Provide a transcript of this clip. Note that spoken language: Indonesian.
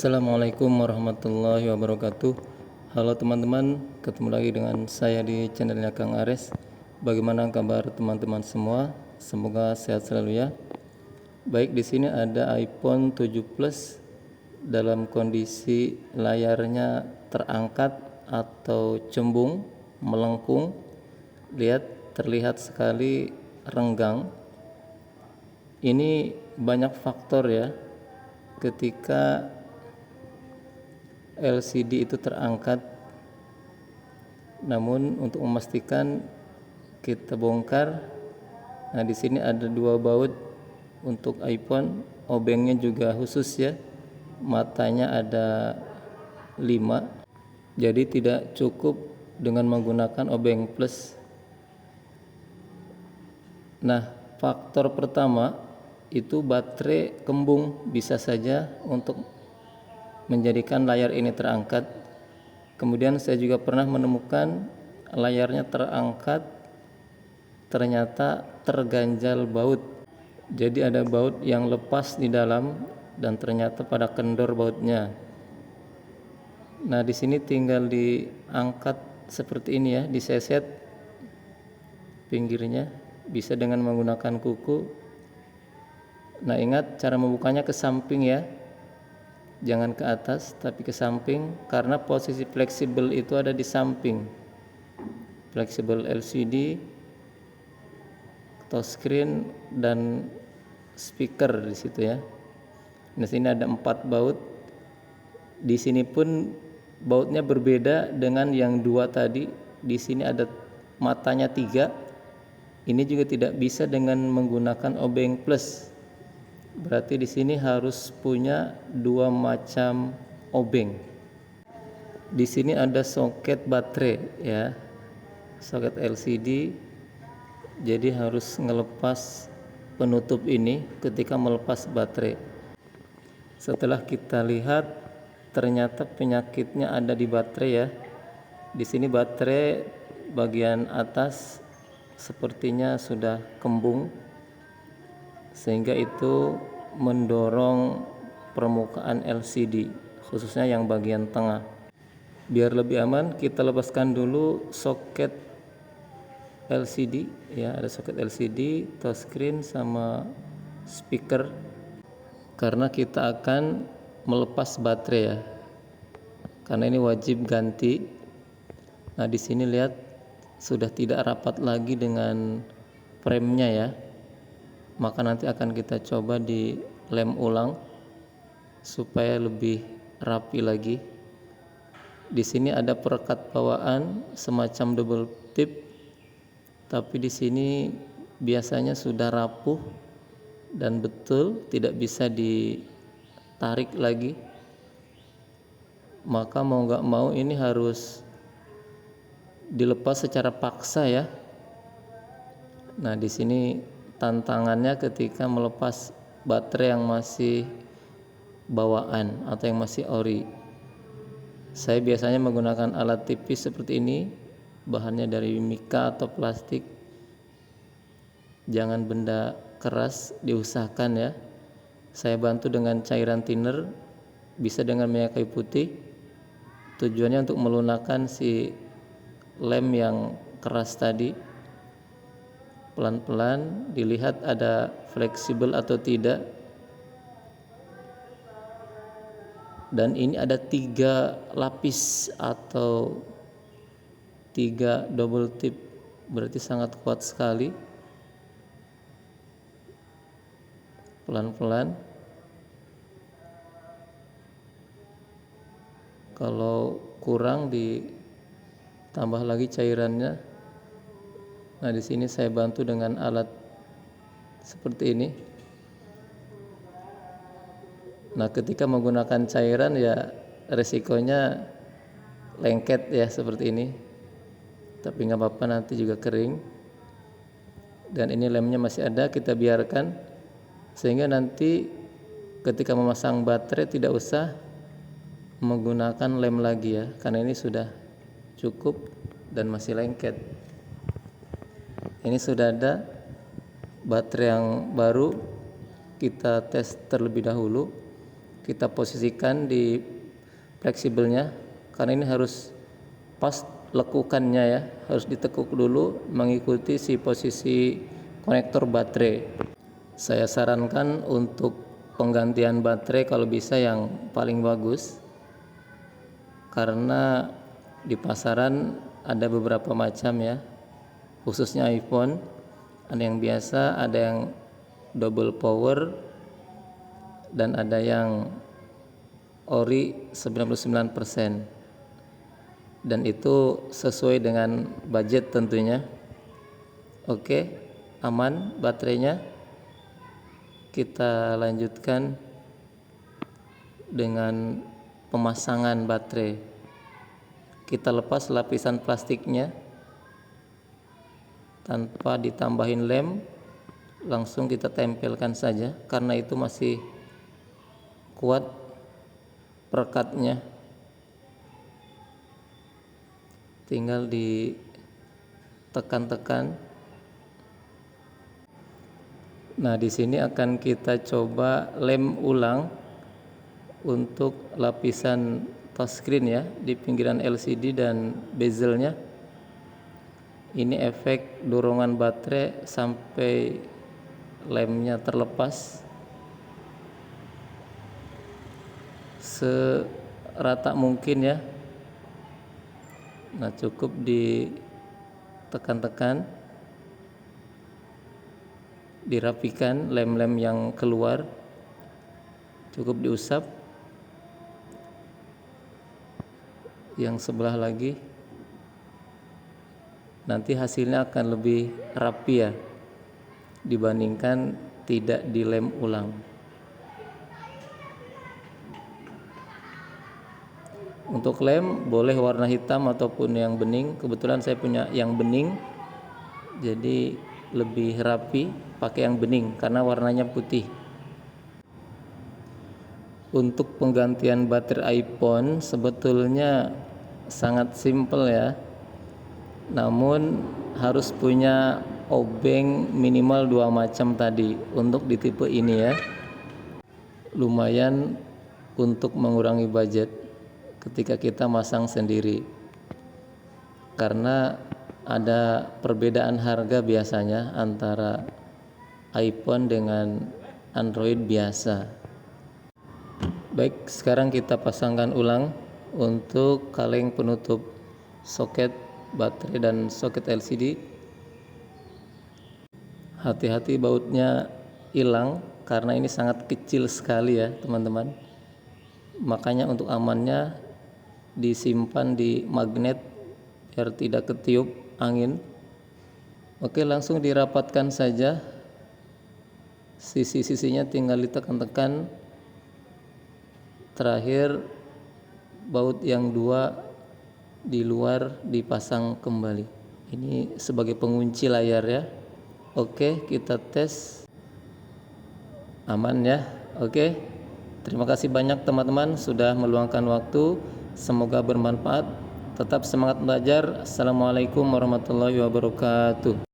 Assalamualaikum warahmatullahi wabarakatuh. Halo teman-teman, ketemu lagi dengan saya di channelnya Kang Ares. Bagaimana kabar teman-teman semua? Semoga sehat selalu ya. Baik, di sini ada iPhone 7 Plus dalam kondisi layarnya terangkat atau cembung, melengkung. Lihat, terlihat sekali renggang. Ini banyak faktor ya. Ketika LCD itu terangkat, namun untuk memastikan kita bongkar. Nah, di sini ada dua baut untuk iPhone, obengnya juga khusus ya, matanya ada 5, jadi tidak cukup dengan menggunakan obeng plus. Nah, faktor pertama itu baterai kembung, bisa saja untuk menjadikan layar ini terangkat. Kemudian saya juga pernah menemukan layarnya terangkat, ternyata terganjal baut. Jadi ada baut yang lepas di dalam dan ternyata pada kendor bautnya. Nah, di sini tinggal diangkat seperti ini ya, diseset pinggirnya, bisa dengan menggunakan kuku. Nah, ingat cara membukanya ke samping ya. Jangan ke atas tapi ke samping, karena posisi fleksibel itu ada di samping. Fleksibel LCD, touchscreen dan speaker di situ ya. Di sini ada 4 baut. Di sini pun bautnya berbeda dengan yang 2 tadi. Di sini ada matanya 3. Ini juga tidak bisa dengan menggunakan obeng plus. Berarti di sini harus punya 2 macam obeng. Di sini ada soket baterai ya, soket LCD. Jadi harus ngelepas penutup ini ketika melepas baterai. Setelah kita lihat, ternyata penyakitnya ada di baterai ya. Di sini baterai bagian atas sepertinya sudah kembung, sehingga itu mendorong permukaan LCD, khususnya yang bagian tengah. Biar lebih aman, kita lepaskan dulu soket LCD ya, ada soket LCD, touchscreen sama speaker, karena kita akan melepas baterai ya, karena ini wajib ganti. Nah, di sini lihat sudah tidak rapat lagi dengan frame-nya ya. Maka nanti akan kita coba dilem ulang supaya lebih rapi lagi. Di sini ada perekat bawaan semacam double tip, tapi di sini biasanya sudah rapuh dan betul tidak bisa ditarik lagi. Maka mau nggak mau ini harus dilepas secara paksa ya. Nah, di sini tantangannya ketika melepas baterai yang masih bawaan atau yang masih ori. Saya biasanya menggunakan alat tipis seperti ini, bahannya dari mika atau plastik. Jangan benda keras, diusahakan ya. Saya bantu dengan cairan thinner, bisa dengan minyak kayu putih. Tujuannya untuk melunakkan si lem yang keras tadi. Pelan-pelan dilihat ada fleksibel atau tidak. Dan ini ada 3 lapis atau 3 double tip, berarti sangat kuat sekali. Pelan-pelan. Kalau kurang ditambah lagi cairannya. Nah, di sini saya bantu dengan alat seperti ini. Nah, ketika menggunakan cairan ya resikonya lengket ya seperti ini. Tapi nggak apa-apa, nanti juga kering. Dan ini lemnya masih ada, kita biarkan sehingga nanti ketika memasang baterai tidak usah menggunakan lem lagi ya, karena ini sudah cukup dan masih lengket. Ini sudah ada baterai yang baru, kita tes terlebih dahulu. kita posisikan di fleksibelnya, karena ini harus pas lekukannya ya, harus ditekuk dulu mengikuti si posisi konektor baterai. Saya sarankan untuk penggantian baterai kalau bisa yang paling bagus, karena di pasaran ada beberapa macam ya, khususnya iPhone, ada yang biasa, ada yang double power, dan ada yang ori 99%, dan itu sesuai dengan budget tentunya. Oke, aman baterainya. Kita lanjutkan dengan pemasangan baterai. Kita lepas lapisan plastiknya tanpa ditambahin lem, langsung kita tempelkan saja karena itu masih kuat perekatnya. Tinggal ditekan-tekan. Nah, di sini akan kita coba lem ulang untuk lapisan touchscreen ya, di pinggiran LCD dan bezelnya. Ini efek dorongan baterai sampai lemnya terlepas serata mungkin ya. Nah, cukup ditekan-tekan, dirapikan lem-lem yang keluar, cukup diusap. Yang sebelah lagi, nanti hasilnya akan lebih rapi ya dibandingkan tidak dilem ulang. Untuk lem boleh warna hitam ataupun yang bening. Kebetulan saya punya yang bening, jadi lebih rapi pakai yang bening karena warnanya putih. Untuk penggantian baterai iPhone sebetulnya sangat simpel ya, namun harus punya obeng minimal 2 macam tadi untuk di tipe ini ya. Lumayan untuk mengurangi budget ketika kita masang sendiri, karena ada perbedaan harga biasanya antara iPhone dengan Android biasa. Baik, sekarang kita pasangkan ulang untuk kaleng penutup soket baterai dan soket LCD. Hati-hati bautnya hilang karena ini sangat kecil sekali ya teman-teman. Makanya untuk amannya disimpan di magnet biar tidak ketiup angin. Oke, langsung dirapatkan saja. Sisi-sisinya tinggal ditekan-tekan. Terakhir baut yang 2 di luar dipasang kembali. Ini sebagai pengunci layar ya. Oke, kita tes. Aman ya. Oke. Terima kasih banyak teman-teman sudah meluangkan waktu. Semoga bermanfaat. Tetap semangat belajar. Assalamualaikum warahmatullahi wabarakatuh.